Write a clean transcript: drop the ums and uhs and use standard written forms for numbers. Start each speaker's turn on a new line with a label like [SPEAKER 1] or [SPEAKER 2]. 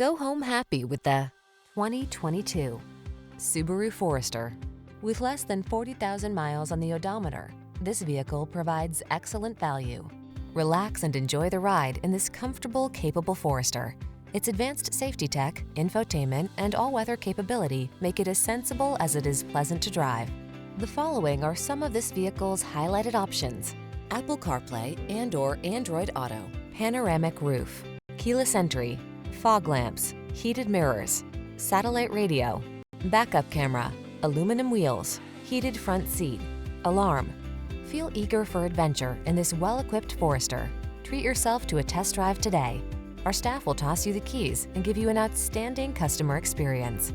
[SPEAKER 1] Go home happy with the 2022 Subaru Forester. With less than 40,000 miles on the odometer, this vehicle provides excellent value. Relax and enjoy the ride in this comfortable, capable Forester. Its advanced safety tech, infotainment, and all-weather capability make it as sensible as it is pleasant to drive. The following are some of this vehicle's highlighted options: Apple CarPlay and/or Android Auto, panoramic roof, keyless entry, fog lamps, heated mirrors, satellite radio, backup camera, aluminum wheels, heated front seat, alarm. Feel eager for adventure in this well-equipped Forester. Treat yourself to a test drive today. Our staff will toss you the keys and give you an outstanding customer experience.